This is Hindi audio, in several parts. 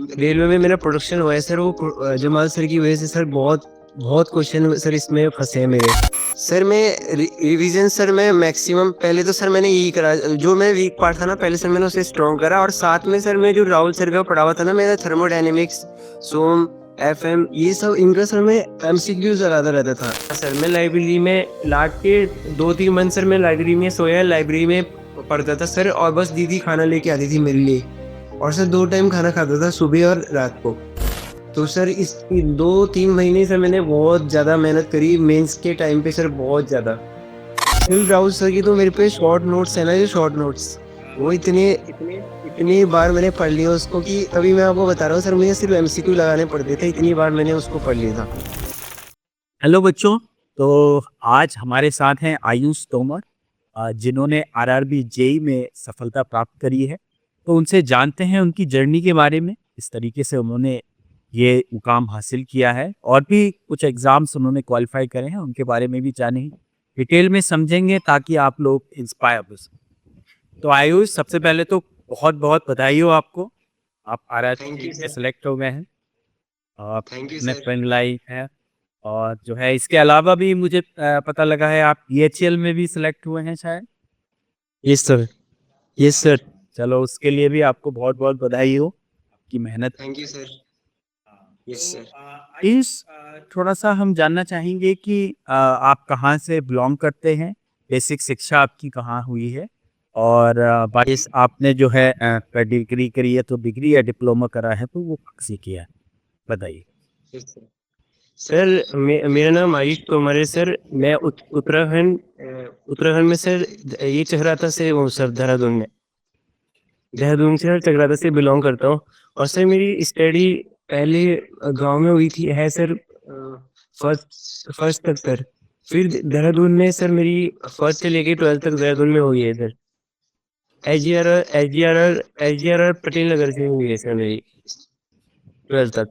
रेलवे में मेरा प्रोडक्शन हुआ है सर, वो जमाल सर की वजह से सर बहुत बहुत क्वेश्चन सर इसमें फंसे हैं मेरे। सर मैं रिवीजन सर मैं मैक्सिमम पहले तो सर मैंने यही करा, जो मैं वीक पार्ट था ना पहले सर मैंने उसे स्ट्रॉन्ग करा, और साथ में सर मैं जो राहुल सर का पढ़ा हुआ था ना मेरा थर्मोडायनेमिक्स, सोम, एफएम, ये सब इनका सर मैं एमसीक्यूज लगाता रहता था। सर मैं लाइब्रेरी में लाट के 2-3 मंथ सर मैं लाइब्रेरी में सोया, लाइब्रेरी में पढ़ता था सर, और बस दीदी खाना लेके आती थी मेरे लिए, और सर 2 टाइम खाना खाता था, सुबह और रात को। तो सर इस 2-3 महीने से मैंने बहुत ज़्यादा मेहनत करी मेंस के टाइम पे सर, बहुत ज़्यादा। फिर राहुल सर की तो मेरे पे शॉर्ट नोट्स है ना, जो शॉर्ट नोट्स, वो इतने इतने इतनी बार मैंने पढ़ लिया उसको कि अभी मैं आपको बता रहा हूँ सर, मुझे सिर्फ एमसीक्यू लगाने पड़ते थे, इतनी बार मैंने उसको पढ़ लिया था। हेलो बच्चों। तो आज हमारे साथ हैं आयुष तोमर, जिन्होंने आरआरबी जेई में सफलता प्राप्त करी है। तो उनसे जानते हैं उनकी जर्नी के बारे में, इस तरीके से उन्होंने ये मुकाम हासिल किया है और भी कुछ एग्जाम्स उन्होंने क्वालिफाई करे हैं, उनके बारे में भी जानेंगे, डिटेल में समझेंगे ताकि आप लोग इंस्पायर हो सकें। तो आयुष, सबसे पहले तो बहुत बहुत बधाई हो आपको, आप थैंक आरआरबी यू में सर। सेलेक्ट हो गए हैं। आप थैंक यू अपने सर। फ्रेंड लाइक है, और जो है इसके अलावा भी मुझे पता लगा है आप ईएचएल में भी सिलेक्ट हुए हैं शायद। Yes sir. Yes sir. चलो, उसके लिए भी आपको बहुत बहुत बधाई हो, आपकी मेहनत। Thank you sir. यस तो सर। इस थोड़ा सा हम जानना चाहेंगे कि आप कहाँ से बिलोंग करते हैं, बेसिक शिक्षा आपकी कहाँ हुई है, और बाकी यस। आपने जो है डिग्री करी है तो डिग्री या डिप्लोमा करा है तो वो कहाँ से किया है, बताइए। Yes sir. सर मेरा नाम आयुष तोमर है सर। मैं उत्तराखंड उत्तराखंड में सर, ये चकराता से हूँ सर, देहरादून में। देहरादून से सर चकराता से बिलोंग करता हूँ। और सर मेरी स्टडी पहले गांव में हुई थी है सर, फर्स्ट फर्स्ट तक सर। फिर देहरादून में सर मेरी फर्स्ट से लेके 12th तक देहरादून में हुई है sir. H G R R Patel Nagar से हुई है सर मेरी 12th तक।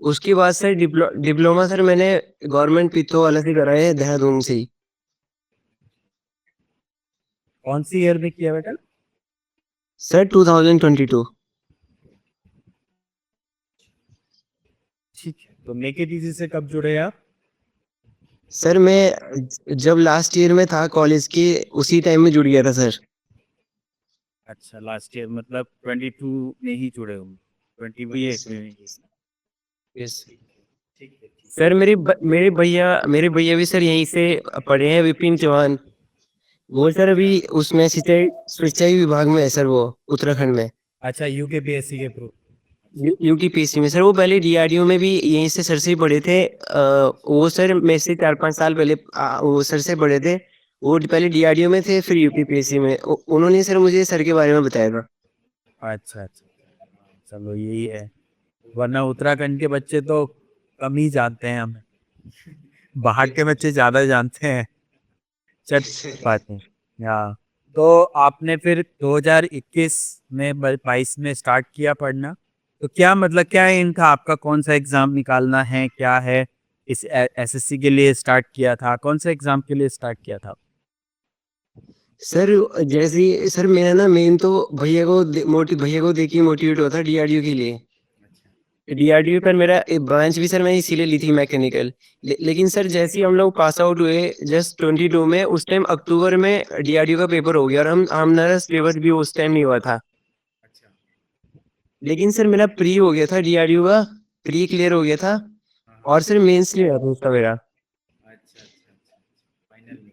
उसके बाद सर डिप्लोमा सर मैंने गवर्नमेंट पित्तो वाला से करा है, देहरादून से ही। कौन सी ईयर में किया बेटा? सर 2022। ठीक है, तो मेके डीजी से कब जुड़े आप? सर मैं जब लास्ट ईयर में था कॉलेज के, उसी टाइम में जुड़ गया था सर। अच्छा, लास्ट ईयर मतलब 22 में ही जुड़े होंगे, 28 में नहीं। यस। ठीक है, ठीक सर मेरे भैया भी सर यहीं से पढ़े हैं, विपिन चौहान। वो सर अभी उसमें सिंचाई सिंचाई विभाग में है सर, वो उत्तराखंड में। है। अच्छा, यूकेपीएससी के प्रो। यूटीपीसी में सर, वो पहले डीआरडीओ में भी यहीं से सर से ही पढ़े थे। वो सर मेरे से 4-5 साल पहले वो सर से पढ़े थे। वो पहले डीआरडीओ में थे, फिर यूपीपीएससी में। उन्होंने सर मुझे सर के बारे में बताया था। अच्छा अच्छा, चलो यही है, वरना उत्तराखंड के बच्चे तो कम ही जानते हैं हमें, बाहर के बच्चे ज्यादा जानते हैं। चल, बात नहीं। हाँ, तो आपने फिर 2021 में 22 में स्टार्ट किया पढ़ना, तो क्या मतलब क्या एम था आपका, कौन सा एग्जाम निकालना है, क्या है? इस एसएससी के लिए स्टार्ट किया था, कौन सा एग्जाम के लिए स्टार्ट किया था? सर जैसे ही सर मेरा ना मेन तो भैया को देख के मोटिवेट हुआ था डीआरडीओ के लिए। डीआरडीओ पर मेरा ब्रांच भी सर मैंने इसीलिए ली थी, मैकेनिकल। लेकिन सर जैसे ही हम लोग पास आउट हुए जस्ट 22 में, उस टाइम अक्टूबर में डीआरडीओ का पेपर हो गया, और हमारा सिलेबस भी उस टाइम नहीं हुआ था। लेकिन सर मेरा प्री हो गया था डीआरडीओ का, प्री क्लियर हो गया था। और सर मेंस क्लियर हुआ था उसका मेरा।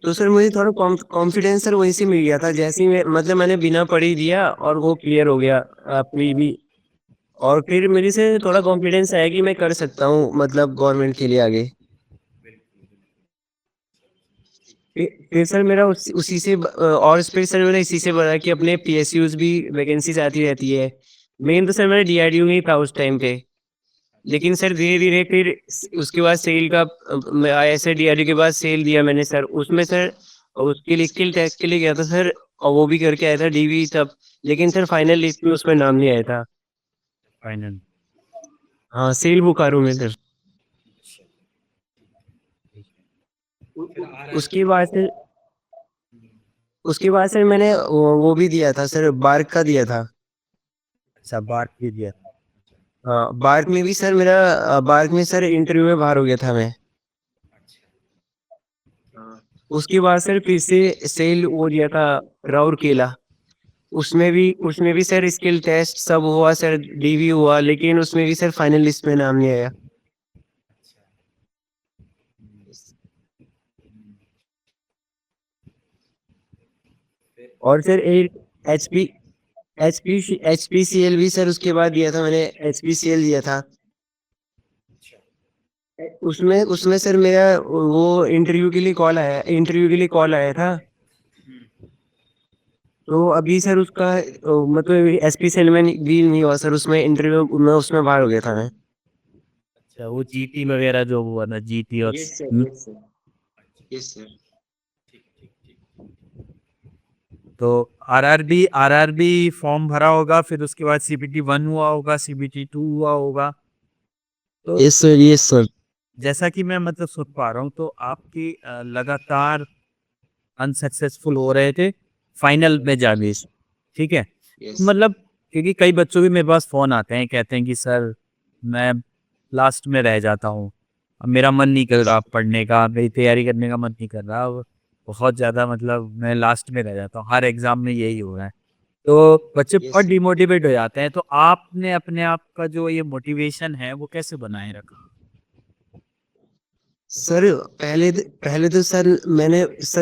तो सर मुझे थोड़ा कॉन्फिडेंस सर वहीं से मिल गया था, जैसे ही मतलब मैंने बिना पढ़े ही दिया और वो क्लियर हो गया प्री भी। और फिर मेरे से थोड़ा कॉन्फिडेंस आया कि मैं कर सकता हूँ, मतलब गवर्नमेंट के लिए आगे। फिर सर मेरा उसी से और फिर सर मेरा इसी से बढ़ा कि अपने पीएसयूज भी वैकेंसीज आती रहती है। मेन तो सर मेरा डीआरडीओ में ही था उस टाइम पे। लेकिन सर धीरे धीरे फिर उसके बाद सेल का ऐसे डीआरडीओ के बाद सेल दिया मैंने सर, उसमें सर उसके लिए स्किल टेस्ट के लिए गया था सर, और वो भी करके आया था डीवी तब। लेकिन सर फाइनल लिस्ट में उसमें नाम नहीं आया था। फाइनल। हाँ, सेल बोकारो में सर। उसके बाद से मैंने वो भी दिया था सर, बार्क का दिया था। अच्छा, बात कीजिए। हाँ, बार्क में भी सर मेरा बार्क में सर इंटरव्यू में बाहर हो गया था मैं। हाँ। उसके बाद सर फिर से सेल वो दिया था राउरकेला। उसमें भी सर स्किल टेस्ट सब हुआ सर, डीवी हुआ, लेकिन उसमें भी सर फाइनल लिस्ट में नाम नहीं आया। और सर एक एचपी एचपीसीएल भी सर उसके बाद दिया था मैंने, एचपीसीएल दिया था। उसमें उसमें सर मेरा वो इंटरव्यू के लिए कॉल आया था। तो अभी सर उसका मतलब एचपीसीएल में भी नहीं हुआ सर, उसमें इंटरव्यू में उसमें बाहर हो गया था मैं। अच्छा, वो जीटी वगैरह जो हुआ ना, जीटी और yes sir, yes sir, yes sir. तो आरआरबी फॉर्म भरा होगा, फिर उसके बाद सीबीटी 1 हुआ होगा, सीबीटी 2 हुआ होगा। तो यस सर, यस सर। जैसा कि मैं मतलब सुन पा रहा हूँ, तो आपकी लगातार अनसक्सेसफुल हो रहे थे फाइनल में जाने से, ठीक है। यस। मतलब क्योंकि कई बच्चों के मेरे पास फोन आते हैं, कहते हैं कि सर मैं लास्ट में रह जाता हूँ, अब मेरा मन नहीं कर रहा पढ़ने का, मेरी तैयारी करने का मन नहीं कर रहा, अब बहुत ज़्यादा मतलब मैं लास्ट में रह जाता हूँ, हर एग्जाम में यही हो रहा है। तो बच्चे बहुत यस डिमोटिवेट हो जाते हैं, तो आपने अपने आप का जो ये मोटिवेशन है वो कैसे बनाए रखा? सर, पहले तो सर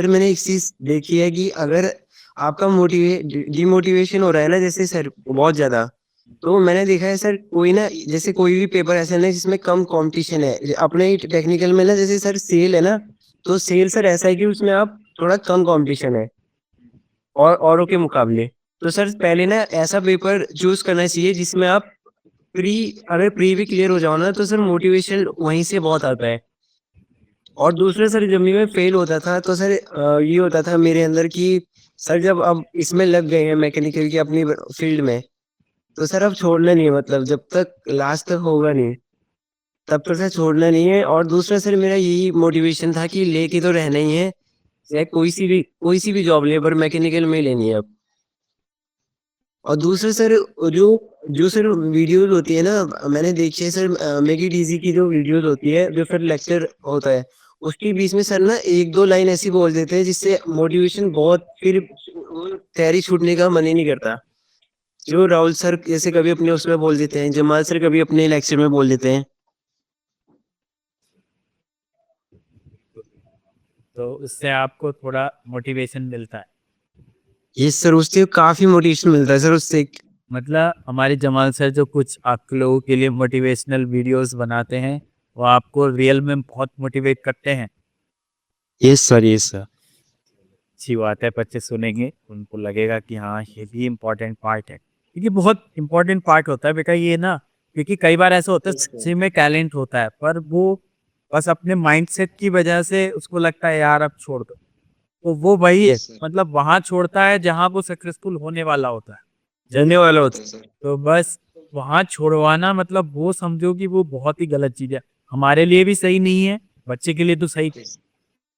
मैंने एक चीज देखी है कि अगर आपका डिमोटिवेशन हो रहा है ना, जैसे सर बहुत ज्यादा, तो मैंने देखा है सर, कोई ना जैसे कोई भी पेपर ऐसा नहीं जिसमें कम कंपटीशन है अपने ही टेक्निकल में ना, जैसे सर सेल है ना, तो सेल सर ऐसा है कि उसमें आप थोड़ा कम कंपटीशन है और औरों के मुकाबले। तो सर पहले ना ऐसा पेपर चूज करना चाहिए जिसमें आप प्री अगर प्री भी क्लियर हो जाओ ना, तो सर मोटिवेशन वहीं से बहुत आता है। और दूसरे सर जब भी मैं फेल होता था तो सर ये होता था मेरे अंदर कि सर जब अब इसमें लग गए हैं मैकेनिकल की अपनी फील्ड में, तो सर अब छोड़ना नहीं है, मतलब जब तक लास्ट तक होगा नहीं तब तक सर छोड़ना नहीं है। और दूसरा सर मेरा यही मोटिवेशन था कि लेके तो रहना ही है, चाहे कोई सी भी जॉब लेबर मैकेनिकल में ही लेनी है अब। और दूसरे सर जो जो सर वीडियोज होती है ना, मैंने देखी है सर, मैगी डीजी की जो वीडियोज होती है, जो फिर लेक्चर होता है, उसके बीच में सर ना एक दो लाइन ऐसी बोल देते हैं जिससे मोटिवेशन बहुत, फिर वो तैयारी छूटने का मन ही नहीं करता। जो राहुल सर जैसे कभी अपने उसमें बोल देते हैं, जमाल सर कभी अपने लेक्चर में बोल देते हैं। तो उससे आपको थोड़ा मोटिवेशन मिलता है। ये सर उससे काफी मोटिवेशन मिलता है सर उससे। मतलब हमारे जमाल सर जो कुछ आप लोगों के लिए मोटिवेशनल वीडियोस बनाते हैं, वो आपको रियल में बहुत मोटिवेट करते हैं। Yes sir, yes sir. अच्छी बात है, बच्चे सुनेंगे उनको लगेगा कि हाँ ये भी इम्पोर्टेंट पार्ट है, क्योंकि बहुत इम्पोर्टेंट पार्ट होता है बेटा ये ना। क्योंकि कई बार ऐसा होता है यस सर, सच्ची में टैलेंट होता है, पर वो बस अपने माइंडसेट की वजह से उसको लगता है यार अब छोड़ दो, तो वो वही है यस सर, मतलब वहां छोड़ता है जहां वो सक्सेसफुल होने वाला होता है, जलने वाला होता होता है है। सर। तो बस वहां छोड़वाना मतलब वो समझो कि वो बहुत ही गलत चीज है, हमारे लिए भी सही नहीं है, बच्चे के लिए तो सही, यस,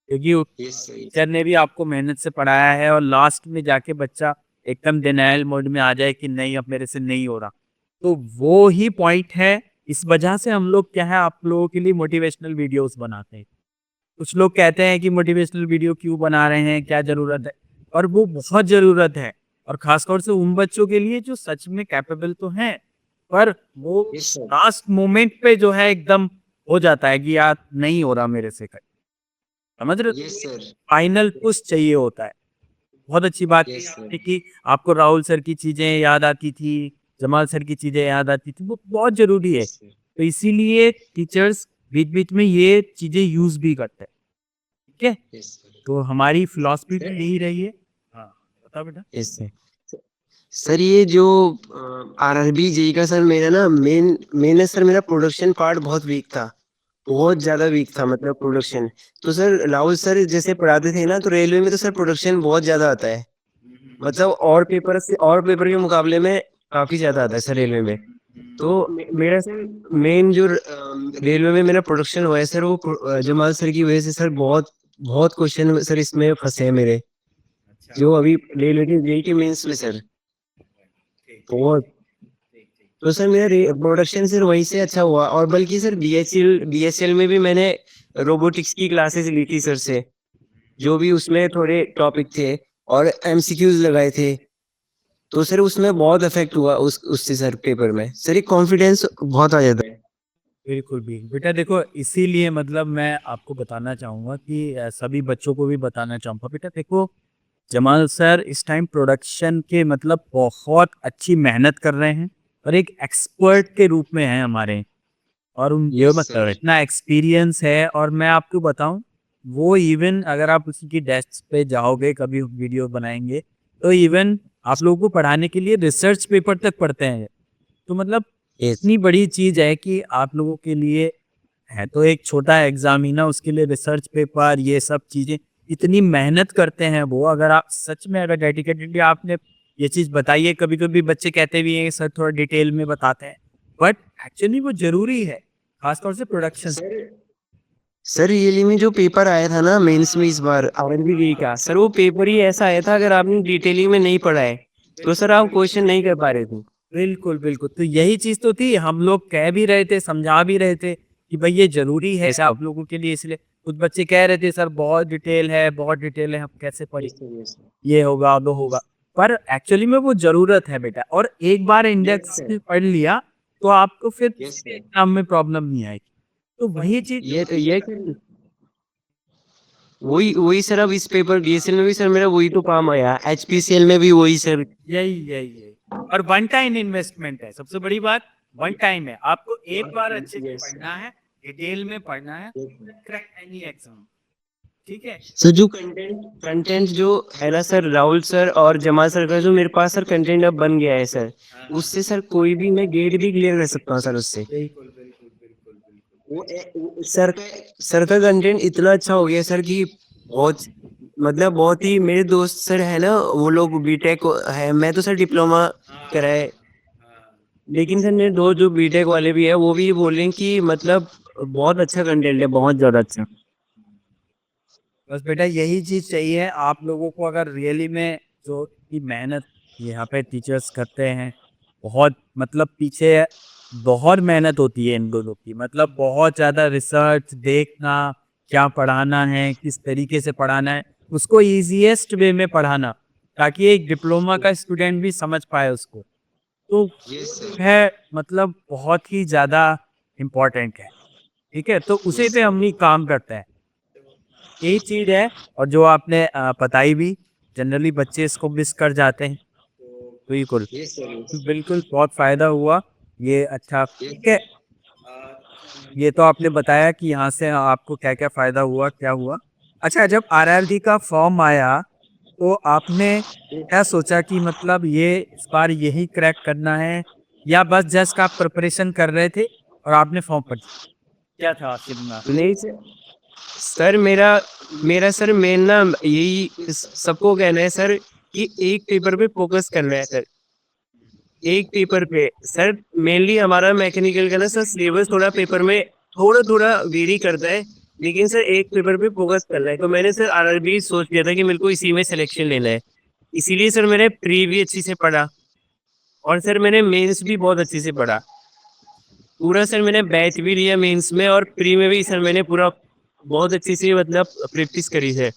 क्योंकि यस सर, यस। टीचर ने भी आपको मेहनत से पढ़ाया है और लास्ट में जाके बच्चा एकदम डिनायल मोड में आ जाए कि नहीं अब मेरे से नहीं हो रहा, तो वो ही पॉइंट है। इस वजह से हम लोग क्या है आप लोगों के लिए मोटिवेशनल वीडियोस बनाते हैं। कुछ लोग कहते हैं कि मोटिवेशनल वीडियो क्यों बना रहे हैं, क्या जरूरत है, और वो बहुत जरूरत है, और खासतौर से उन बच्चों के लिए जो सच में कैपेबल तो हैं, पर वो यस सर, लास्ट मोमेंट पे जो है एकदम हो जाता है कि यार नहीं हो रहा मेरे से, समझ रहे यस हो? सर, फाइनल पुश चाहिए होता है। बहुत अच्छी बात यस कही सर, आपने कि आपको राहुल सर की चीजें याद आती थी, जमाल सर की चीजें याद आती थी, वो बहुत जरूरी है। यस सर, तो इसीलिए टीचर्स बीच बीच में ये चीजें यूज भी करते हैं, ठीक है। Yes sir. तो हमारी फिलॉसफी भी सर, यही रही है। हाँ, बता बेटा। Yes sir. सर ये जो आरआरबी जेई का सर मेरा ना मेन मेन है सर, मेरा प्रोडक्शन पार्ट बहुत वीक था, बहुत ज्यादा वीक था मतलब प्रोडक्शन। तो सर राहुल सर जैसे पढ़ाते थे ना, तो रेलवे में तो सर प्रोडक्शन बहुत ज्यादा आता है, मतलब और पेपर के मुकाबले में काफी ज्यादा आता है सर रेलवे में। तो मेरा सर मेन जो रेलवे में मेरा प्रोडक्शन हुआ है सर, वो जमाल सर की वजह से सर बहुत बहुत क्वेश्चन सर इसमें फंसे हैं मेरे, जो अभी रेलवे की जेई के मेंस में सर, बहुत। तो सर मेरा प्रोडक्शन सर वहीं से अच्छा हुआ, और बल्कि सर बीएचएल में भी मैंने रोबोटिक्स की क्लासेस ली थी सर से, जो भी उसमें थोड़े टॉपिक थे और एमसीक्यूज लगाए थे। तो सर उसमें बहुत इफेक्ट हुआ उससे सर पेपर में सर एक कॉन्फिडेंस बहुत आ जाता है। बिल्कुल भी बेटा, देखो इसीलिए मतलब मैं आपको बताना चाहूँगा कि सभी बच्चों को भी बताना चाहूँगा, बेटा देखो जमाल सर इस टाइम प्रोडक्शन के मतलब बहुत अच्छी मेहनत कर रहे हैं और एक एक्सपर्ट के रूप में हैं हमारे। और उनके यस मतलब सर। इतना एक्सपीरियंस है, और मैं आपको बताऊं वो इवन अगर आप उसी की डेस्क पे जाओगे कभी वीडियो बनाएंगे तो इवन आप लोगों को पढ़ाने के लिए रिसर्च पेपर तक पढ़ते हैं। तो मतलब यस इतनी बड़ी चीज है कि आप लोगों के लिए है तो एक छोटा एग्जाम ही ना, उसके लिए रिसर्च पेपर ये सब चीजें इतनी मेहनत करते हैं वो। अगर आप सच में अगर डेडिकेटेडली आपने ये चीज बताई है, कभी कभी बच्चे कहते भी हैं सर थोड़ा डिटेल में बताते हैं, बट एक्चुअली वो जरूरी है, खासतौर से प्रोडक्शन। सर रियली में जो पेपर आया था ना मेंस में इस बार आरएनबी का, सर वो पेपर ही ऐसा आया था, अगर आपने डिटेलिंग में नहीं पढ़ा है तो सर आप क्वेश्चन नहीं कर पा रहे थे। बिल्कुल बिल्कुल, तो यही चीज तो थी, हम लोग कह भी रहे थे समझा भी रहे थे कि भाई ये जरूरी है आप लोगों के लिए, इसलिए कुछ बच्चे कह रहे थे सर बहुत डिटेल है बहुत डिटेल है, हम कैसे पढ़े, यस ये होगा वो होगा। पर एक्चुअली में वो जरूरत है बेटा, और एक बार इंडेक्स सर। में पढ़ लिया तो आपको फिर यस किसी भी सर। एग्जाम में प्रॉब्लम नहीं आएगी। तो वही चीज ये वही वही सर, अब इस पेपर डीएसएल में भी सर मेरा वही तो काम आया, एचपीसीएल में भी वही सर। यही यही यही और वन टाइम इन्वेस्टमेंट है, सबसे बड़ी बात वन टाइम है, आपको एक बार अच्छे से यस पढ़ना है, डिटेल में पढ़ना है, क्रैक एनी एग्जाम। ठीक है। सर जो कंटेंट जो है ना सर, राहुल सर और जमाल सर का जो मेरे पास सर कंटेंट अब बन गया है सर, उससे सर कोई भी मैं गेट भी क्लियर कर सकता हूँ सर उससे। बिल्कुल बिल्कुल बिल्कुल बिल्कुल। सर का कंटेंट इतना अच्छा हो गया सर कि बहुत, मतलब बहुत ही, मेरे दोस्त सर है ना वो लोग बीटेक है, मैं तो सर डिप्लोमा करा है, लेकिन सर मेरे दोस्त जो बीटेक वाले भी है वो भी बोल रहे हैं कि मतलब बहुत अच्छा कंटेंट है, बहुत ज्यादा अच्छा। बस बेटा यही चीज चाहिए आप लोगों को, अगर रियली में जो की मेहनत यहाँ पे टीचर्स करते हैं, बहुत मतलब पीछे बहुत मेहनत होती है इन दोनों की, मतलब बहुत ज्यादा रिसर्च देखना, क्या पढ़ाना है किस तरीके से पढ़ाना है, उसको इजीएस्ट वे में पढ़ाना, ताकि एक डिप्लोमा का स्टूडेंट भी समझ पाए उसको। तो है मतलब बहुत ही ज्यादा इम्पोर्टेंट है। ठीक है, तो उसी पे हम ही काम करते हैं, यही चीज है। और जो आपने बताई भी, जनरली बच्चे इसको मिस कर जाते हैं। बिल्कुल बिल्कुल, बहुत फायदा हुआ ये। अच्छा ठीक है, ये तो आपने बताया कि यहाँ से आपको क्या क्या फायदा हुआ क्या हुआ। अच्छा, जब आरआरबी का फॉर्म आया तो आपने क्या सोचा कि मतलब ये इस बार यही क्रैक करना है, या बस जस्ट आप प्रिपरेशन कर रहे थे और आपने फॉर्म भर दिया? क्या था आपके दिमाग में? नहीं सर, सर मेरा मेरा सर मेन ना यही सबको कहना है सर कि एक पेपर पे फोकस करना है सर, एक पेपर पे सर। मेनली हमारा मैकेनिकल का ना सर सिलेबस थोड़ा पेपर में थोड़ा थोड़ा वेरी करता है, लेकिन सर एक पेपर पे फोकस करना है, तो मैंने सर आरआरबी सोच लिया था कि मेरे को इसी में सिलेक्शन लेना है। इसीलिए सर मैंने प्री भी अच्छी से पढ़ा, और सर मैंने मेंस भी बहुत अच्छे से पढ़ा, पूरा सर मैंने बैच भी लिया मेंस में, और प्री में भी सर मैंने पूरा बहुत अच्छी से मतलब प्रैक्टिस करी है।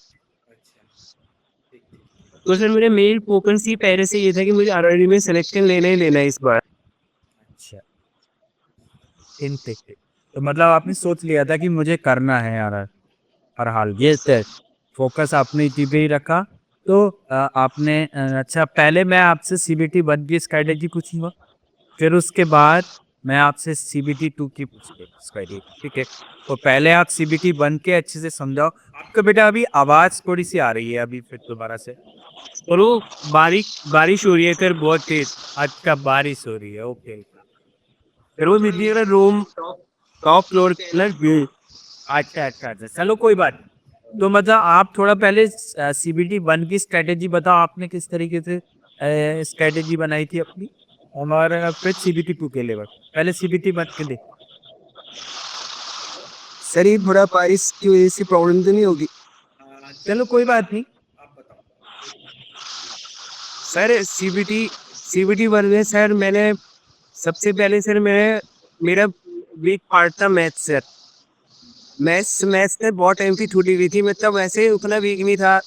तो सर मेरे मेन फोकस ही पहले से ये था कि मुझे आरआरबी में सिलेक्शन लेना ही लेना है इस बार। अच्छा, इनटेक, तो मतलब आपने सोच लिया था कि मुझे करना है यार, हर हाल में। ये सर। फोकस आपने इसी पे ही रखा। तो आपने अच्छा, पहले मैं आपसे सीबीटी वन की स्ट्रेटेजी पूछूंगा, फिर उसके बाद मैं आपसे सीबीटी टू की पूछूंगा स्ट्रेटेजी। ठीक है, तो पहले आप सीबीटी वन के अच्छे से समझाओ। आपका बेटा अभी आवाज थोड़ी सी आ रही है अभी, फिर दोबारा से। और वो बारिश बारिश हो रही है सर बहुत तेज। अच्छा, बारिश हो रही है, ओके। फिर वो दीदी अगर रूम टॉप फ्लोर पे है ना अच्छा अच्छा अच्छा, चलो कोई बात नहीं। तो मतलब आप थोड़ा पहले सीबीटी वन की स्ट्रेटेजी बताओ, आपने किस तरीके से स्ट्रेटेजी बनाई थी अपनी, और फिर सीबीटी टू के लेवल, पहले सीबीटी वन के लिए। सर, ये थोड़ा बारिश की वजह से प्रॉब्लम तो नहीं होगी? चलो कोई बात नहीं, आप बताओ। सर सीबीटी सीबीटी वन में सर मैंने सबसे पहले सर मेरा वीक पार्ट था मैथ्स सर। मैथ्स मैथ्स में बहुत टाइम की छूटी हुई थी, मतलब वैसे उतना वीक नहीं था,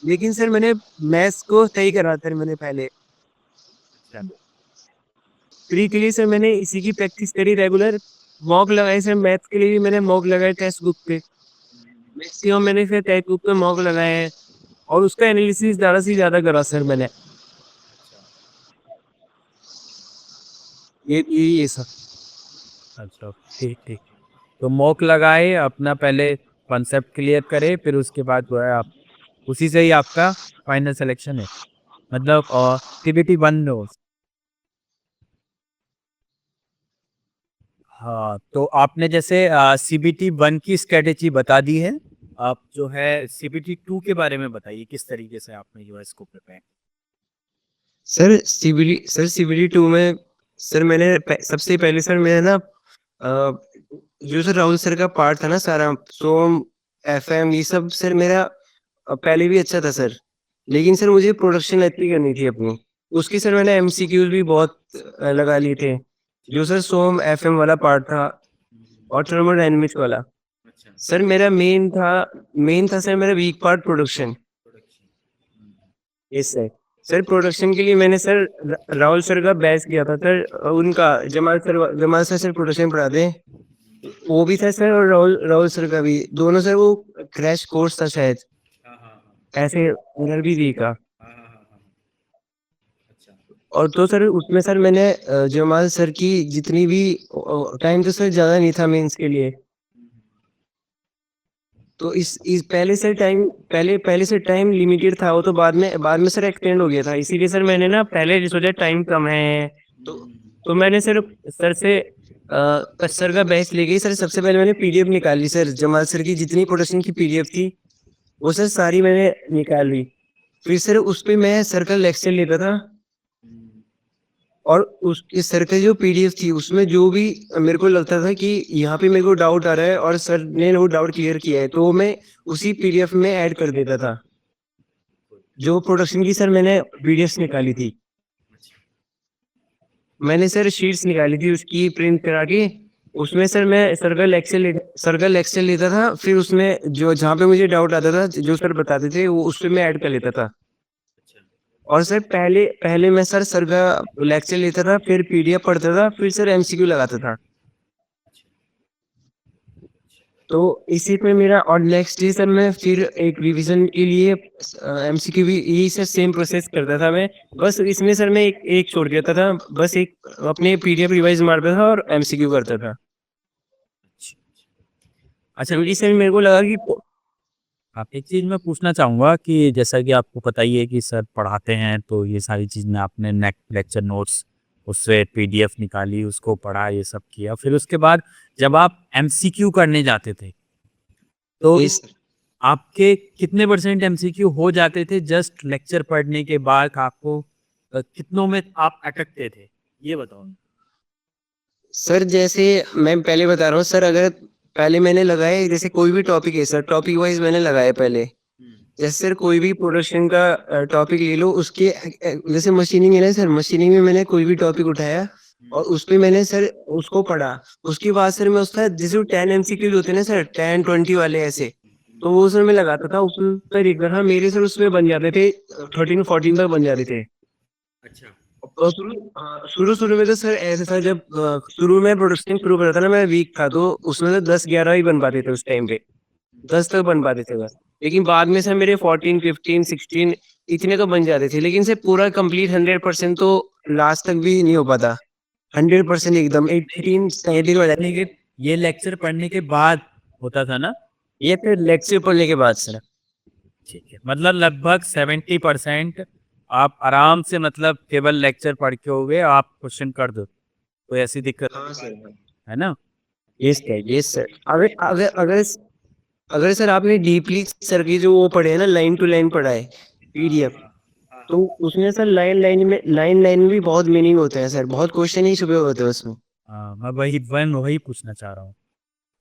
लेकिन सर मैंने मैथ्स को सही करा सर मैंने पहले। अच्छा। प्री के लिए सर मैंने इसी की प्रैक्टिस करी रेगुलर। मॉक लगाए सर, मैथ्स के लिए भी मैंने मॉक लगाए टेक्स्ट बुक पे। मैक्सिमम मैंने फिर टेक्स्ट बुक पे मॉक लगाए हैं, और उसका एनालिसिस ज़्यादा से ज़्यादा करा सर मैंने। ये सर। अच्छा, ठीक ठीक। तो मॉक लगाए, अपना पहले कॉन्सेप्ट क्लियर करे, फिर उसके बाद जो है आप उसी से ही आपका फाइनल सिलेक्शन है, मतलब सीबीटी वन नो। हाँ, तो आपने जैसे सीबीटी वन की स्ट्रेटेजी बता दी है, आप जो है सीबीटी टू के बारे में बताइए, किस तरीके से आपने जो है इसको प्रिपेयर। सर सीबीडी टू में सर सबसे पहले सर मैंने ना जो सर राहुल सर का पार्ट था ना सारा, सोम एफएम ये सब सर मेरा पहले भी अच्छा था सर। लेकिन सर मुझे प्रोडक्शन अच्छी करनी थी अपनी, उसकी सर मैंने एमसीक्यूज भी बहुत लगा लिए थे। जो सर सोम एफएम वाला पार्ट था और थर्मोडायनेमिक्स वाला, सर मेरा मेन था सर मेरा weak part production. Yes sir. Sir production के लिए मैंने सर राहुल सर का बैच किया था सर, उनका जमाल सर प्रोडक्शन पढ़ाते हैं, वो भी था सर, और राहुल राहुल सर का भी, दोनों सर वो क्रैश कोर्स था शायद, ऐसे उधर भी दी का। और तो सर उसमें सर मैंने जमाल सर की जितनी भी टाइम तो सर ज़्यादा नहीं था मेंस के लिए, तो इस पहले से टाइम लिमिटेड था, वो तो बाद में सर एक्सटेंड हो गया था, इसीलिए सर मैंने ना पहले सोचा टाइम कम है, तो तो मैंने सर से सर का बैच ले गई सर। सबसे पहले मैंने पीडीएफ निकाली सर, जमाल सर की जितनी प्रोडक्शन की पीडीएफ थी वो सर सारी मैंने निकाल ली। फिर सर उस पे मैं सर का लेक्चर लेता था, और उस इस सर का जो पीडीएफ थी उसमें जो भी मेरे को लगता था कि यहाँ पे मेरे को डाउट आ रहा है और सर ने वो डाउट क्लियर किया है, तो मैं उसी पीडीएफ में ऐड कर देता था, जो प्रोडक्शन की सर मैंने पीडीएफ निकाली थी। मैंने सर शीट्स निकाली थी उसकी प्रिंट करा के, उसमें सर मैं सर का लेक्चर लेता था, फिर उसमें जो जहाँ पे मुझे डाउट आता था जो सर बताते थे वो उस पे मैं ऐड कर लेता था। और सर पहले पहले मैं सर का लेक्चर लेता था, फिर पीडीएफ पढ़ता था, फिर सर एमसीक्यू लगाता था। तो इसी पे मेरा, और नेक्स्ट डे सर मैं फिर एक रिवीजन के लिए एमसीक्यू भी यही सर सेम प्रोसेस करता था मैं। बस इसमें सर मैं एक एक छोड़ देता था, बस एक अपने पीडीएफ रिवाइज मारता था और एमसीक्यू करता था। अच्छा, तो इससे मेरे को लगा कि आप एक चीज़ मैं पूछना चाहूँगा कि जैसा कि आपको पता ही है कि सर पढ़ाते हैं, तो ये सारी चीज़ में आपने नेक लेक्चर नोट्स उससे पीडीएफ निकाली, उसको पढ़ा, ये सब किया, फिर उसके बाद जब आप एमसीक्यू करने जाते थे तो इस आपके कितने परसेंट एमसीक्यू हो जाते थे जस्ट लेक्चर पढ़ने के बाद? आपको कितनों में आप अटकते थे, ये बताओ। सर जैसे मैं पहले बता रहा हूँ सर, अगर पहले मैंने लगाए जैसे कोई भी टॉपिक है सर, टॉपिक वाइज मैंने लगाया पहले। जैसे सर कोई भी प्रोडक्शन का टॉपिक ले लो, उसके जैसे मशीनिंग है ना सर, मशीनिंग में मैंने कोई भी टॉपिक उठाया और उस पे मैंने सर उसको पढ़ा। उसके बाद सर मैं उसका जैसे 10 एमसीक्यूज होते हैं ना सर, 10-20 वाले ऐसे, तो वो सर मैं लगाता था उस पर एक बार। हाँ मेरे सर उसमें बन जाते थे 13-14 तक बन जाते थे। और शुरू शुरू में तो सर ऐसा था, जब शुरू में प्रोडक्शन शुरू करा था ना, मैं वीक था, तो उसमें तो 10-11 ही बन पाते थे उस टाइम पे, 10 तक बन पाते थे बस। लेकिन बाद में सर मेरे 14-15-16 इतने तो बन जाते थे, लेकिन सर पूरा कंप्लीट 100% तो लास्ट तक भी नहीं हो पाता। 100% एकदम 18-19 हो जाते लेकिन ये लेक्चर पढ़ने के बाद होता था ना? ये फिर लेक्चर पढ़ने के बाद सर। ठीक है, मतलब लगभग 70% आप आराम से, मतलब केवल लेक्चर पढ़ के हो गए, आप क्वेश्चन कर दो, कोई ऐसी दिक्कत हाँ सर। है ना? Yes sir. अगर अगर अगर अगर सर आपने डीपली सर की जो वो पढ़े है ना, लाइन टू लाइन पढ़ा है पीडीएफ, तो उसमें सर लाइन लाइन में भी बहुत मीनिंग होते हैं सर, बहुत क्वेश्चन ही छुपे होते हैं उसमें। हाँ, मैं वही पूछना चाह रहा हूँ।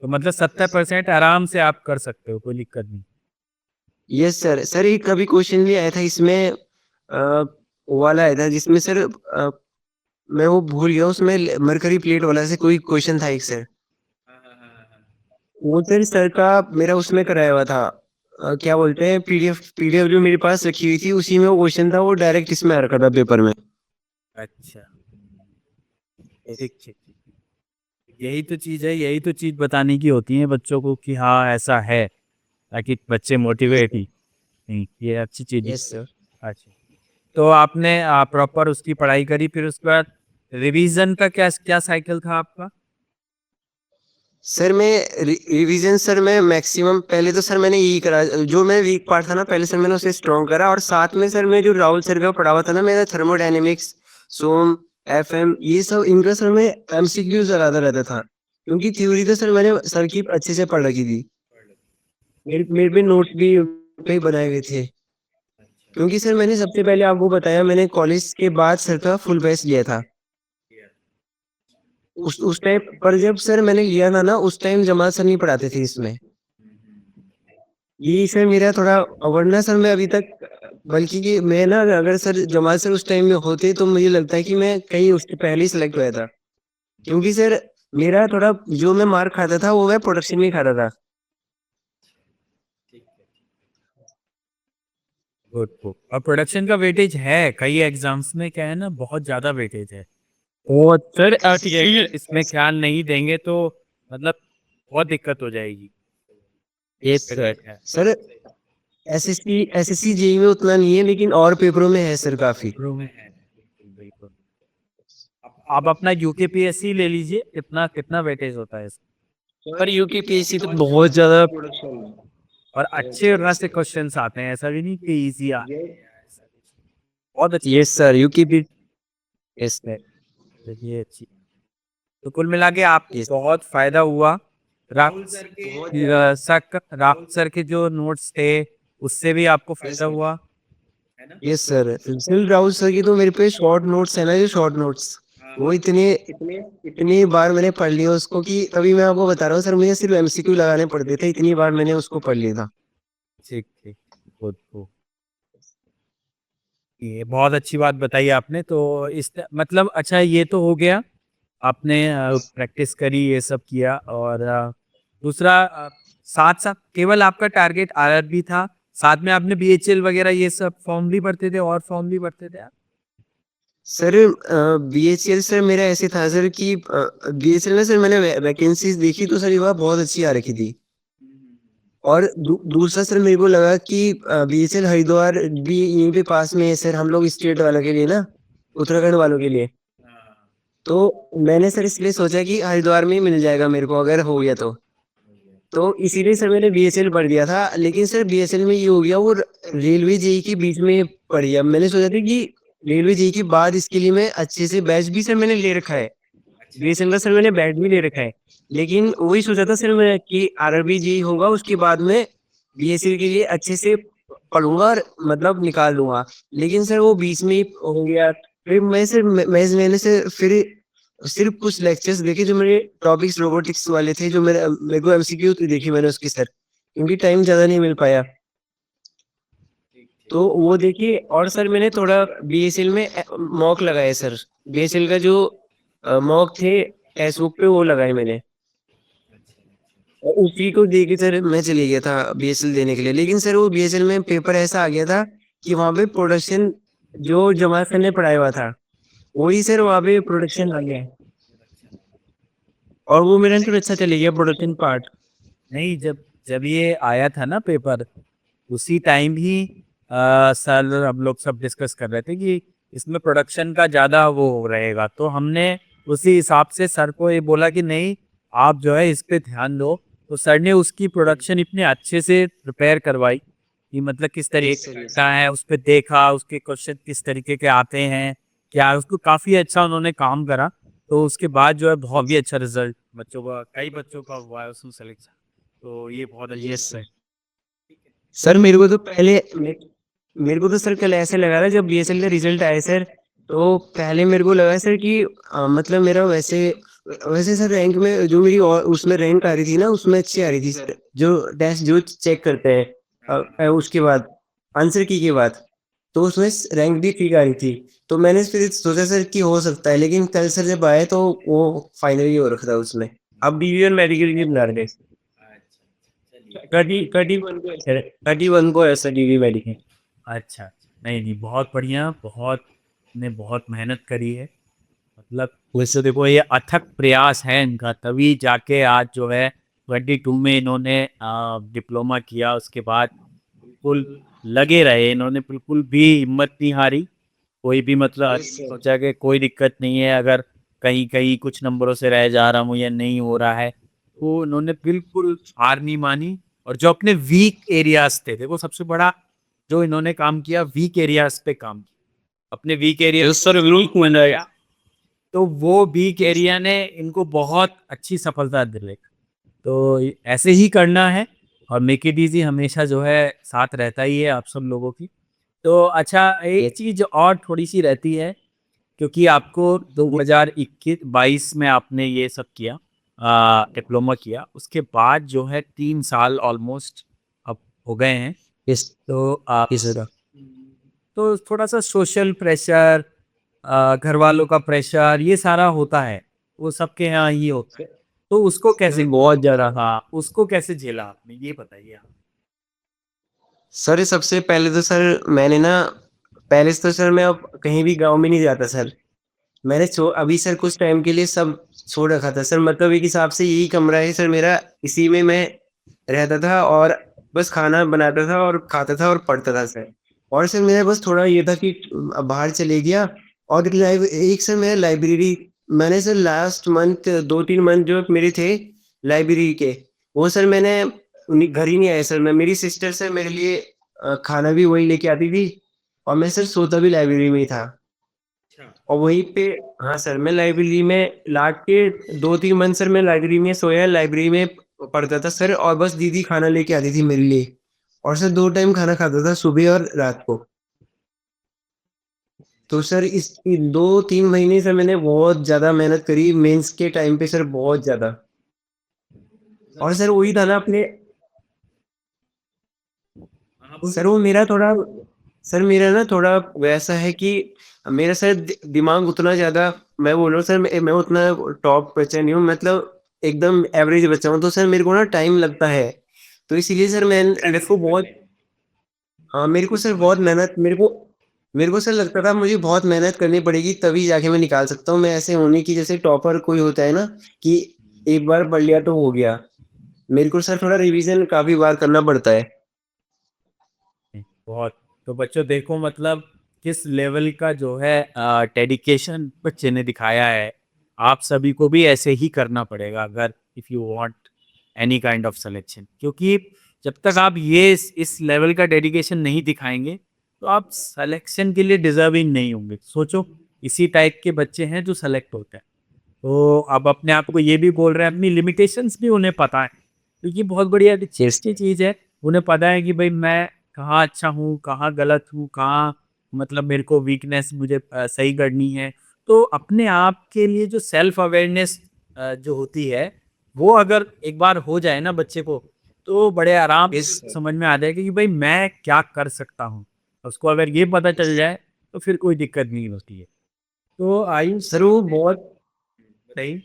तो मतलब 70% आराम से आप कर सकते हो, कोई दिक्कत नहीं। Yes sir. सर एक कभी क्वेश्चन भी आया था इसमें, वो वाला आया था जिसमें सर मैं वो भूल गया, उसमें मरकरी प्लेट वाला से कोई क्वेश्चन था एक सर। वो सर का मेरा उसमें कराया हुआ था। क्या बोलते हैं, पीडीएफ जो मेरे पास रखी हुई थी उसी में वो क्वेश्चन था, वो डायरेक्ट इसमें आ रखा था पेपर में। अच्छा, ठीक ठीक ठीक। यही तो चीज़ है, यही तो चीज़ बताने की होती है बच्चों को कि हाँ ऐसा है, ताकि बच्चे मोटिवेट ही। नहीं, ये अच्छी चीज़ है। Yes sir. अच्छा, तो आपने प्रॉपर उसकी पढ़ाई करी, फिर उसके बाद रिवीजन का क्या क्या साइकिल था आपका? सर मैं रिवीजन सर मैं मैक्सिमम पहले तो सर मैंने यही करा, जो मैं वीक पार्ट था ना पहले सर मैंने उसे स्ट्रॉन्ग करा, और साथ में सर मैं जो राहुल सर का पढ़ा हुआ था ना मेरा थर्मोडायनेमिक्स, सोम, एफएम, ये सब इनका सर मैं एमसीक्यू ज्यादा रहता था, क्योंकि थ्योरी तो सर मैंने सर की अच्छे से पढ़ रखी थी। मेरे मेरे पे नोट्स भी पे बनाए हुए थे, क्योंकि सर मैंने सबसे पहले आपको बताया मैंने कॉलेज के बाद सर का फुल बैच लिया था। उस टाइम पर जब सर मैंने लिया था ना उस टाइम जमाल सर नहीं पढ़ाते थे इसमें। ये सर मेरा थोड़ा, वरना सर मैं अभी तक, बल्कि कि मैं ना अगर सर जमाल सर उस टाइम में होते तो मुझे लगता है कि मैं कहीं उसके पहले ही सिलेक्ट हुआ था, क्योंकि सर मेरा थोड़ा जो मैं मार्क खाता था वो मैं प्रोडक्शन में ही खाता था। Good good. और प्रोडक्शन का वेटेज है कई एग्जाम्स में, क्या है ना, बहुत ज़्यादा वेटेज है। तो सर ठीक है, इसमें ख्याल नहीं देंगे तो मतलब बहुत दिक्कत हो जाएगी। ये सर फिर है। सर एसएससी जेई में उतना नहीं है, लेकिन और पेपरों में है सर काफी। प्रो में है, बिल्कुल बिल्कुल। आप अपना यूकेपीएससी ले लीजिए, कितना कितना वेटेज होता है इसका। पर यूकेपीएससी तो बहुत ज्यादा। और अच्छे रस क्वेश्चंस आते हैं, ऐसा भी नहीं कि इजी आते हैं, ऐसा नहीं। बहुत अच्छे। Yes sir UKP. Yes sir. चलिए अच्छी। तो कुल मिला के आपको यस। बहुत फायदा हुआ। राहुल सर के जो नोट्स थे उससे भी आपको फायदा हुआ, है ना? यस सर, दिल राहुल सर की तो मेरे पे शॉर्ट नोट्स है ना, जो शॉर्ट नोट्स वो इतने इतने इतनी बार मैंने पढ़ लिया उसको कि अभी मैं आपको बता रहा हूँ सर, मुझे सिर्फ एमसीक्यू लगाने पड़ते थे, इतनी बार मैंने उसको पढ़ लिया था। ठीक ठीक। खुद को ये बहुत अच्छी बात बताई आपने। तो मतलब अच्छा, ये तो हो गया, आपने प्रैक्टिस करी, ये सब किया। और दूसरा, साथ साथ केवल आपका टारगेट आरआरबी था, साथ में आपने बीएचएल वगैरह ये सब फॉर्म भी भरते थे, और फॉर्म भी भरते थे आप? सर बीएचएल सर मेरा ऐसे था सर कि बीएचएल में सर मैंने वैकेंसीज देखी तो सर ये बात बहुत अच्छी आ रखी थी। और दूसरा सर मेरे को लगा कि बीएचएल हरिद्वार भी यहीं पे पास में है सर, हम लोग स्टेट वालों के लिए ना, उत्तराखंड वालों के लिए। तो मैंने सर इसलिए सोचा कि हरिद्वार में ही मिल जाएगा मेरे को अगर हो गया तो इसीलिए सर मैंने बीएसएल पढ़ दिया था। लेकिन सर बीएसएल में ये हो गया, वो रेलवे जेई के बीच में पड़ गया। मैंने सोचा था कि रेलवे जेई के बाद इसके लिए मैं अच्छे से बैच भी सर मैंने ले रखा है, बीएसएल का सर मैंने बैच भी ले रखा है। लेकिन वही सोचा था सर मैं कि आरआरबी जेई होगा उसके बाद में बीएसएल के लिए अच्छे से पढ़ूंगा और मतलब निकाल लूंगा। लेकिन सर वो बीच में ही हो गया। फिर मैंने से फिर सिर्फ कुछ लेक्चर्स देखे जो मेरे टॉपिक्स रोबोटिक्स वाले थे, जो मेरे को एमसीक्यू देखी मैंने उसकी सर, क्योंकि टाइम ज्यादा नहीं मिल पाया। तो वो देखिए, और सर मैंने थोड़ा बीएसएल में मॉक लगाए सर, बीएसएल का जो मॉक थे टेक्स्ट बुक पे वो लगाए मैंने, और उसी को देके सर मैं चले गया था बीएसएल देने के लिए। लेकिन सर वो बीएसएल में पेपर ऐसा आ गया था कि वहाँ पे प्रोडक्शन जो जमात सर ने पढ़ाया हुआ था वही सर वहाँ पे प्रोडक्शन आ गया, और वो मेरा फिर अच्छा चले गया प्रोडक्शन पार्ट। नहीं, जब जब ये आया था ना पेपर, उसी टाइम ही सर हम लोग सब डिस्कस कर रहे थे कि इसमें प्रोडक्शन का ज़्यादा वो रहेगा, तो हमने उसी हिसाब से सर को ये बोला कि नहीं, आप जो है इस पे ध्यान दो। तो सर ने उसकी प्रोडक्शन इतने अच्छे से प्रिपेयर करवाई कि मतलब किस यस तरीके सर। यस। का है, उस पर देखा, उसके क्वेश्चन किस तरीके के आते हैं, क्या उसको काफ़ी अच्छा उन्होंने काम करा। तो उसके बाद जो है बहुत भी अच्छा रिजल्ट बच्चों का, कई बच्चों का हुआ है उसमें सेलेक्शन। तो ये बहुत अच्छी यस बात सर। है। सर मेरे को तो मेरे को तो सर कल ऐसे लगा था जब बीएसएल का रिजल्ट आया सर, तो पहले मेरे को लगा सर कि मतलब मेरा वैसे वैसे सर रैंक में जो मेरी और उसमें रैंक आ रही थी ना उसमें अच्छी आ रही थी सर, जो टेस्ट जो चेक करते हैं उसके बाद आंसर की के बाद। तो उसमें रैंक भी ठीक आ रही थी। तो मैंने फिर सोचा सर कि हो सकता है, लेकिन कल सर जब आए तो वो फाइनली हो रखा था उसमें। अब बीवीएन मेडिकल की बना रहे थर्टी थर्टी वन को 31 को ऐसा डीवी मेडिकल। अच्छा, नहीं नहीं, बहुत बढ़िया, बहुत ने बहुत मेहनत करी है। मतलब वैसे देखो ये अथक प्रयास है इनका, तभी जाके आज जो है 22 में इन्होंने डिप्लोमा किया। उसके बाद बिल्कुल लगे रहे इन्होंने, बिल्कुल भी हिम्मत नहीं हारी। कोई भी मतलब यस ऐसा नहीं सर। सोचा कि कोई दिक्कत नहीं है, अगर कहीं कहीं कुछ नंबरों से रह जा रहा हूँ या नहीं हो रहा है, तो उन्होंने बिल्कुल हार नहीं मानी। और जो अपने वीक एरियाज थे, देखो सबसे बड़ा जो इन्होंने काम किया, वीक एरियाज पे काम किया। अपने वीक एरिया यस सर, बिल्कुल मैंने। तो वो वीक एरिया ने इनको बहुत अच्छी सफलता दिलाई। तो ऐसे ही करना है, और मेक इट इजी हमेशा जो है साथ रहता ही है आप सब लोगों की। तो अच्छा, एक चीज और थोड़ी सी रहती है, क्योंकि आपको 2021-22 में आपने ये सब किया, डिप्लोमा किया, उसके बाद जो है 3 साल ऑलमोस्ट अब हो गए हैं। यस। तो यस सर। तो थोड़ा सा सोशल प्रेशर, घर वालों का प्रेशर, ये सारा होता है, वो सबके यहाँ ही होता है। तो उसको कैसे, बहुत ज्यादा। हाँ उसको कैसे झेला आपने, ये बताइए आप। सर सबसे पहले तो सर मैंने ना, पहले से तो सर मैं अब कहीं भी गाँव में नहीं जाता सर। मैंने अभी सर कुछ टाइम के लिए सब छोड़ रखा था सर, मतलब एक हिसाब से यही कमरा है सर मेरा, इसी में मैं रहता था और बस खाना बनाता था और खाता था और पढ़ता था सर। और सर मेरा बस थोड़ा ये था कि बाहर चले गया, और एक सर मेरा लाइब्रेरी, मैंने सर लास्ट मंथ 2-3 मंथ जो मेरे थे लाइब्रेरी के, वो सर मैंने घर ही नहीं आया सर। मैं, मेरी सिस्टर सर मेरे लिए खाना भी वही लेके आती थी, और मैं सर सोता भी लाइब्रेरी में ही था। और वहीं पे, हाँ सर, मैं लाइब्रेरी में लाट के 2-3 मंथ सर मैं लाइब्रेरी में सोया, लाइब्रेरी में पढ़ता था सर, और बस दीदी खाना लेके आती थी मेरे लिए। और सर 2 टाइम खाना खाता था, सुबह और रात को। तो सर इस 2-3 महीने से मैंने बहुत ज्यादा मेहनत करी मेंस के टाइम पे सर, बहुत ज्यादा। और सर वही था ना अपने, सर वो मेरा थोड़ा, सर मेरा ना थोड़ा वैसा है कि मेरा सर दिमाग उतना ज्यादा, मैं बोल रहा हूँ सर, मैं उतना टॉप बच्चा नहीं हूँ, मतलब एकदम एवरेज बच्चा हूँ। तो सर मेरे को ना टाइम लगता है, तो इसीलिए सर मैं मेरे को बहुत, हाँ मेरे को सर बहुत मेहनत, मेरे को सर लगता था मुझे बहुत मेहनत करनी पड़ेगी तभी जाके मैं निकाल सकता हूँ। मैं ऐसे होने की जैसे टॉपर कोई होता है ना, कि एक बार पढ़ लिया तो हो गया। मेरे को सर थोड़ा रिवीजन काफी बार करना पड़ता है। बहुत। तो बच्चों देखो, मतलब किस लेवल का जो है डेडिकेशन बच्चे ने दिखाया है। आप सभी को भी ऐसे ही करना पड़ेगा, अगर if you want any kind of selection, क्योंकि जब तक आप ये इस लेवल का डेडिकेशन नहीं दिखाएंगे, तो आप सिलेक्शन के लिए डिजर्विंग नहीं होंगे। सोचो, इसी टाइप के बच्चे हैं जो सेलेक्ट होते हैं। तो अब अपने आप को ये भी बोल रहे हैं, अपनी लिमिटेशंस भी उन्हें पता है, क्योंकि बहुत बढ़िया यस। अच्छी चीज़ है। उन्हें पता है कि भाई मैं कहाँ अच्छा हूँ, कहाँ गलत हूँ, कहाँ मतलब मेरे को वीकनेस मुझे सही करनी है। तो अपने आप के लिए जो सेल्फ अवेयरनेस जो होती है, वो अगर एक बार हो जाए ना बच्चे को, तो बड़े आराम यस। से समझ में आ जाएगा कि भाई मैं क्या कर सकता हूँ। उसको अगर ये पता चल जाए, तो फिर कोई दिक्कत नहीं होती है। तो आयुष, सर वो बहुत, सही।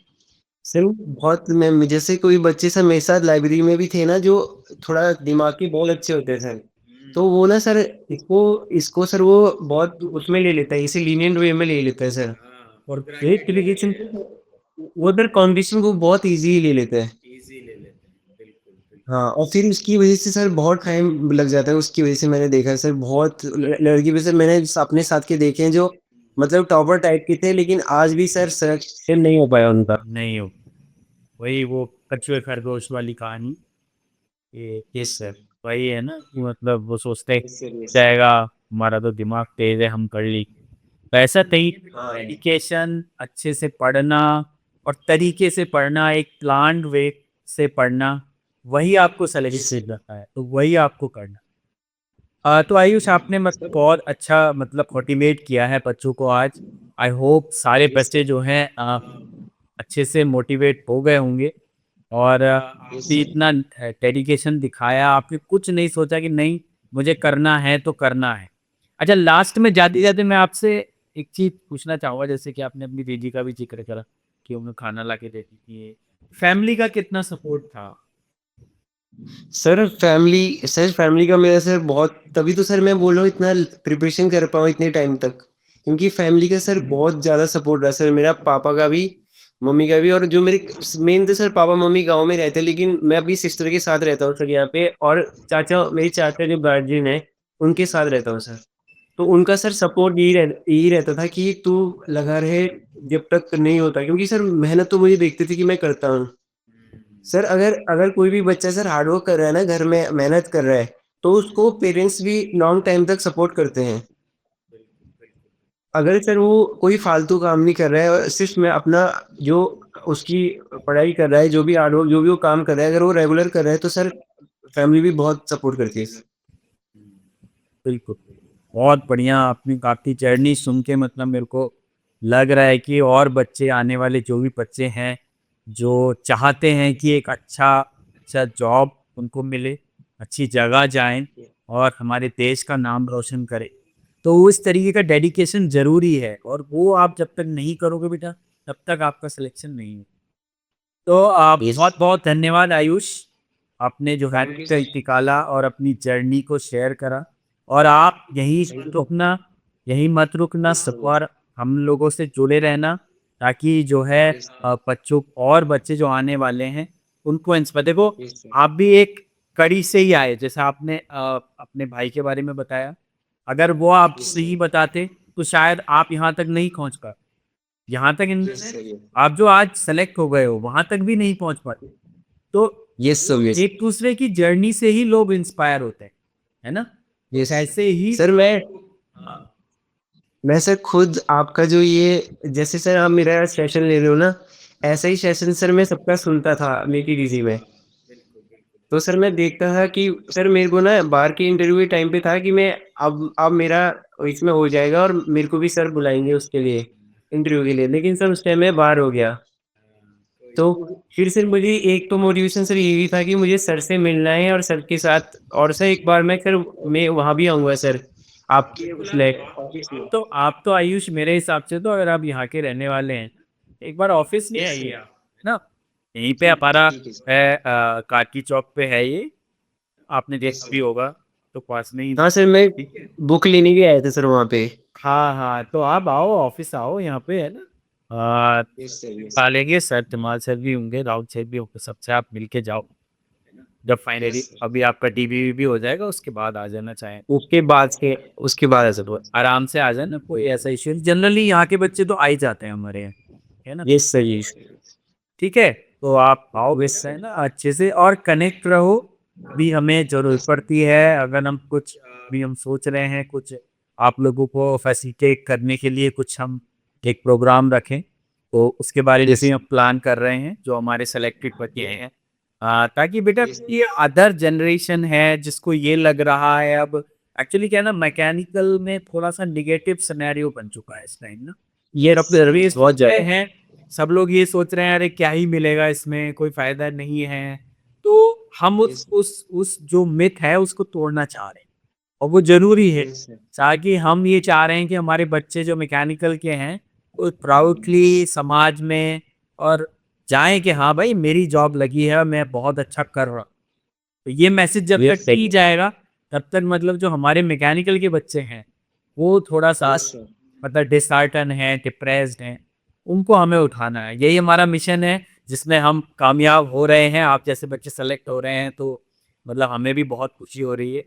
सर वो बहुत, मैं जैसे कोई बच्चे सर मेरे साथ लाइब्रेरी में भी थे ना, जो थोड़ा दिमाग के बहुत अच्छे होते हैं सर, तो वो ना सर इसको इसको सर वो बहुत उसमें ले लेता है, इसे लीनियंट वे में ले लेता है सर। और ग्रेट डेलीगेशन वो उधर कॉम्पिटिशन को बहुत इजी ले लेते हैं। इजी ले लेते हैं, बिल्कुल बिल्कुल। हाँ, और फिर उसकी वजह से सर बहुत टाइम लग जाता है, उसकी वजह से मैंने देखा है सर, बहुत लड़की वजह से मैंने अपने साथ के देखे हैं जो मतलब टॉपर टाइप के थे, लेकिन आज भी सर सिलेक्शन नहीं हो पाया उनका। नहीं हो, वही वो कछुए खरगोश वाली कहानी, ये यस सर। वही है ना, कि मतलब वो सोचते यस सर। यस। जाएगा, हमारा तो दिमाग तेज है, हम कर ली। तो ऐसा नहीं, हाँ। डेडिकेशन, अच्छे से पढ़ना और तरीके से पढ़ना, एक प्लान्ड वे से पढ़ना, वही आपको यस सिलेक्शन सर। करता है, तो वही आपको करना। तो आयुष, आपने मतलब बहुत अच्छा मतलब मोटिवेट किया है बच्चों को आज। आई होप सारे यस बच्चे जो हैं अच्छे से मोटिवेट हो गए होंगे। और आपने सर। इतना डेडिकेशन दिखाया, आपने कुछ नहीं सोचा कि नहीं मुझे करना है तो करना है। अच्छा, लास्ट में जाते-जाते मैं आपसे एक चीज़ पूछना चाहूँगा, जैसे कि आपने अपनी दीदी का भी ज़िक्र करा कि उन्हें खाना लाके देती थी। फैमिली का कितना सपोर्ट था? सर फैमिली का मेरा सर बहुत, तभी तो सर मैं बोल रहा हूँ इतना प्रिपरेशन कर पाऊँ इतने टाइम तक, क्योंकि फैमिली का सर बहुत ज़्यादा सपोर्ट रहा सर, मेरा पापा का भी, मम्मी का भी, और जो मेरे मेन तो सर पापा मम्मी गाँव में रहते हैं, लेकिन मैं अपनी सिस्टर के साथ रहता हूँ सर यहाँ पे, और मेरी चाचा जो गार्जियन है, उनके साथ रहता हूँ सर। तो उनका सर सपोर्ट यही रहता था कि तू लगा रहे जब तक नहीं होता, क्योंकि सर मेहनत तो मुझे देखते थे कि मैं करता हूँ। सर अगर अगर कोई भी बच्चा सर हार्ड वर्क कर रहा है ना, घर में मेहनत कर रहा है, तो उसको पेरेंट्स भी लॉन्ग टाइम तक सपोर्ट करते हैं। अगर सर वो कोई फालतू काम नहीं कर रहा है और सिर्फ़ मैं अपना जो उसकी पढ़ाई कर रहा है, जो भी हार्ड वर्क, जो भी वो काम कर रहा है, अगर वो रेगुलर कर रहा है, तो सर फैमिली भी बहुत सपोर्ट करती है। बिल्कुल। बहुत बढ़िया, आपने काफ़ी जर्नी सुन के मतलब मेरे को लग रहा है कि और बच्चे, आने वाले जो भी बच्चे हैं, जो चाहते हैं कि एक अच्छा अच्छा जॉब उनको मिले, अच्छी जगह जाएँ और हमारे देश का नाम रोशन करें। तो उस तरीके का डेडिकेशन ज़रूरी है, और वो आप जब तक नहीं करोगे बेटा, तब तक आपका सिलेक्शन नहीं है। तो यस। बहुत-बहुत धन्यवाद आयुष, आपने जो है थैंक यू सर। निकाला और अपनी जर्नी को शेयर करा, और आप यहीं थैंक मत यू। रुकना, यहीं मत रुकना, यस सर। और हम लोगों से जुड़े रहना, ताकि जो है यस सर। बच्चों और बच्चे जो आने वाले हैं, उनको देखो, यस सर। आप भी एक कड़ी से ही आए, जैसे आपने अपने भाई के बारे में बताया। अगर वो यस आपसे ही सर। बताते, तो शायद आप यहाँ तक नहीं पहुँच पाते। यहाँ तक यस इन्होंने, सर। आप जो आज सेलेक्ट हो गए हो, वहाँ तक भी नहीं पहुँच पाते। तो यस सर। यस। एक दूसरे की जर्नी से ही लोग इंस्पायर होते हैं, है ना? तो यस। ऐसे ही सर हाँ, मैं सर खुद आपका जो ये, जैसे सर आप मेरा सेशन ले रहे हो ना, ऐसा ही सेशन सर मैं सबका सुनता था मेरी पीजी में। तो सर मैं देखता था कि सर मेरे को ना बाहर के इंटरव्यू के टाइम पे था कि मैं अब मेरा इसमें हो जाएगा और मेरे को भी सर बुलाएँगे उसके लिए, इंटरव्यू के लिए। लेकिन सर उस टाइम मैं बाहर हो गया। तो फिर सर मुझे एक तो मोटिवेशन सर ये भी था कि मुझे सर से मिलना है और सर के साथ, और सर एक बार मैं वहाँ भी आऊँगा सर, आपके उस ऑफ़िस में। आप तो आयुष, मेरे हिसाब से तो अगर आप यहाँ के रहने वाले हैं, एक बार ऑफिस नहीं यस आइए सर। आप, है ना? यहीं पे ठीक हमारा ठीक है सर। है, काकी चौक पे है ये, आपने यस देखा भी सर। होगा, तो पास में ही। हाँ सर, मैं ठीक है। बुक लेने भी आए थे सर वहाँ पे। हाँ, हाँ, तो आप आओ, ऑफ़िस आओ यहाँ पे, है ना? Yes sir. यस। पालेंगे सर, धमाल सर भी होंगे, राउत सर भी होंगे, सबसे आप मिल के जाओ। जब यस फाइनली सर। अभी आपका डीबीवी हो जाएगा, उसके बाद आ जाना चाहें। उसके बाद ऐसा हुआ। आराम से आ जाना, कोई ऐसा इश्यू नहीं। जनरली यहाँ के बच्चे तो आ ही जाते हैं हमारे यहाँ, है ना? Yes sir. यस। ठीक है? तो आप आओ यस बेटा, है सर। ना? अच्छे से और कनेक्ट रहो, भी हमें ज़रूरत यस पड़ती है, अगर हम कुछ भी हम सोच रहे हैं, कुछ आप लोगों को फैसिलिटेट करने के लिए कुछ हम एक प्रोग्राम रखें, तो उसके बारे यस जैसे हम प्लान कर रहे हैं, जो हमारे सेलेक्टेड बच्चे हैं। ताकि बेटा, यस ये अदर जनरेशन है जिसको ये लग रहा है अब, एक्चुअली क्या है ना, मैकेनिकल में थोड़ा-सा नेगेटिव सिनेरियो बन चुका है इस टाइम ना। यस सर्विस बहुत पे ज़्यादा। हैं, सब लोग ये सोच रहे हैं, अरे क्या ही मिलेगा इसमें, कोई फ़ायदा नहीं है। तो हम यस। उस जो मिथ है उसको तोड़ना चाह रहे हैं, और वो ज़रूरी है, यस सर। ताकि हम ये चाह रहे हैं कि हमारे बच्चे जो मैकेनिकल के हैं, वो प्राउडली समाज में और जाएँ कि हाँ भाई, मेरी जॉब लगी है, मैं बहुत अच्छा कर रहा हूँ। तो ये मैसेज जब तक यस नहीं सर। जाएगा, तब तक मतलब जो हमारे मैकेनिकल के बच्चे हैं, वो थोड़ा-सा यस सर। मतलब डिसहार्टन हैं, डिप्रेस्ड हैं, उनको हमें उठाना है। यही हमारा मिशन है, जिसमें हम कामयाब हो रहे हैं, आप जैसे बच्चे सेलेक्ट हो रहे हैं, तो मतलब हमें भी बहुत खुशी हो रही है।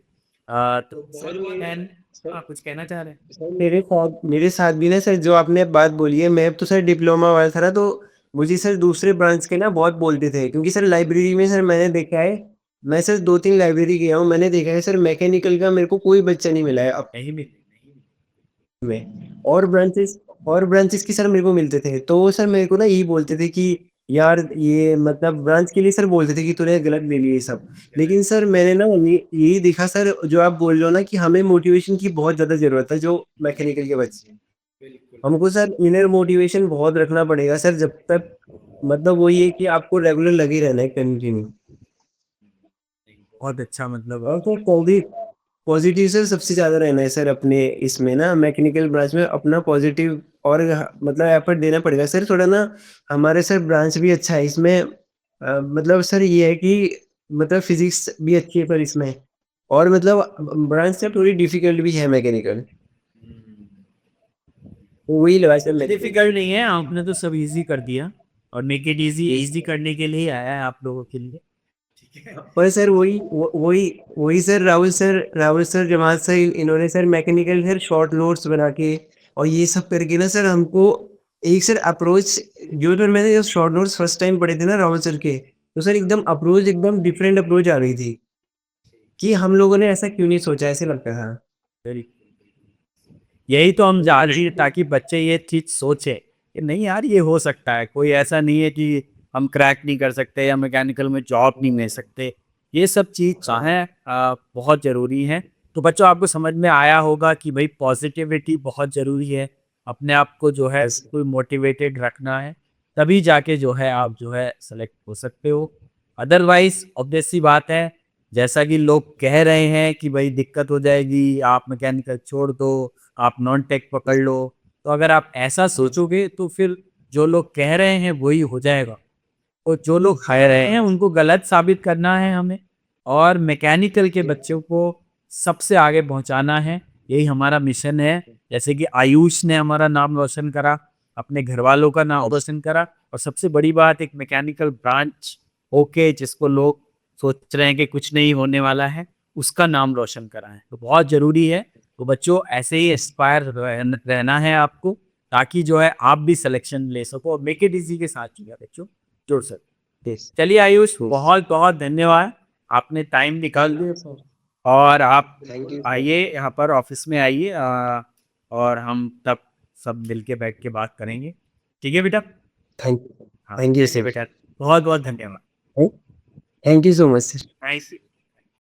तो सर बहुत मेरे एंड सर हाँ, कुछ कहना चाह रहे हैं? सर मेरे साथ भी ना सर, जो आपने बात बोली है, मैं तो सर डिप्लोमा वाला था ना, तो मुझे सर दूसरे ब्रांच के ना बहुत बोलते थे, क्योंकि सर लाइब्रेरी में सर मैंने देखा है, मैं सर 2-3 लाइब्रेरी गया हूँ, मैंने देखा है सर मैकेनिकल का मेरे को कोई बच्चा नहीं मिला है अब नहीं मिले। में। और ब्रांचेस की सर मेरे को मिलते थे, तो वो सर मेरे को ना यही बोलते थे कि यार ये मतलब ब्रांच के लिए सर बोलते थे कि तूने गलत ले लिया ये सब। लेकिन सर मैंने ना ये यही देखा सर, जो आप बोल रहे हो ना कि हमें मोटिवेशन की बहुत ज़्यादा ज़रूरत है, जो मैकेनिकल के बच्चे हैं। हमको सर इनर मोटिवेशन बहुत रखना पड़ेगा सर, जब तक मतलब वही है कि आपको रेगुलर लगे रहना है कंटिन्यू। बहुत अच्छा मतलब और सर कोविड पॉजिटिव सर सबसे ज़्यादा रहना है सर अपने इसमें ना मैकेनिकल ब्रांच में अपना पॉजिटिव और मतलब एफर्ट देना पड़ेगा सर थोड़ा ना हमारे सर ब्रांच भी अच्छा है इसमें मतलब सर ये है कि मतलब फिजिक्स भी अच्छी है पर इसमें और मतलब ब्रांच सर थोड़ी डिफिकल्ट भी है मैकेनिकल तो वही लगा सर लेते डिफिकल्ट नहीं है, आपने तो सब इजी कर दिया और मेक इट इजी इजी करने के लिए ही आया है आप लोगों के लिए। पर सर वही सर राहुल सर जमात सर इन्होंने sir mechanical sir short notes बना के और ये सब करके ना सर हमको एक सर अप्रोच जो सर मैंने जो शॉर्ट नोट्स फर्स्ट टाइम पढ़े थे ना राहुल सर के तो सर एकदम अप्रोच एकदम डिफरेंट अप्रोच आ रही थी कि हम लोगों ने ऐसा क्यों नहीं सोचा ऐसे लगता था। वेरी, यही तो हम जा रही है ताकि बच्चे ये चीज सोचे कि नहीं यार ये हो सकता है, कोई ऐसा नहीं है कि हम क्रैक नहीं कर सकते या मैकेनिकल में जॉब नहीं ले सकते। ये सब चीज़ चाहें बहुत ज़रूरी है। तो बच्चों आपको समझ में आया होगा कि भाई पॉजिटिविटी बहुत ज़रूरी है, अपने आप को जो है बस कोई मोटिवेटेड रखना है, तभी जाके जो है आप जो है सेलेक्ट हो सकते हो। अदरवाइज ऑब्वियस सी बात है, जैसा कि लोग कह रहे हैं कि भाई दिक्कत हो जाएगी, आप मैकेनिकल छोड़ दो, आप नॉन टेक पकड़ लो। तो अगर आप ऐसा सोचोगे तो फिर जो लोग कह रहे हैं वही हो जाएगा, और जो लोग कह रहे हैं उनको गलत साबित करना है हमें, और मैकेनिकल के बच्चों को सबसे आगे पहुंचाना है। यही हमारा मिशन है। जैसे कि आयुष ने हमारा नाम रोशन करा, अपने घर वालों का नाम रोशन करा, और सबसे बड़ी बात एक मैकेनिकल ब्रांच होके जिसको लोग सोच रहे हैं कि कुछ नहीं होने वाला है, उसका नाम रोशन करा है। तो बहुत ज़रूरी है। तो बच्चों ऐसे ही इंस्पायर रहना है आपको, ताकि जो है आप भी सिलेक्शन ले सको, और मेक इट इजी के साथ जो है बच्चों जुड़ सको। यस चलिए आयुष, बहुत बहुत धन्यवाद, आपने टाइम निकाल दिया, और आप थैंक यू सर आइए यहाँ पर ऑफिस में आइए, और हम तब सब मिलके बैठ के बात करेंगे। ठीक है बेटा? थैंक हाँ थैंक यू चलिए सर बेटा, बहुत बहुत धन्यवाद। Thank you so much sir nice.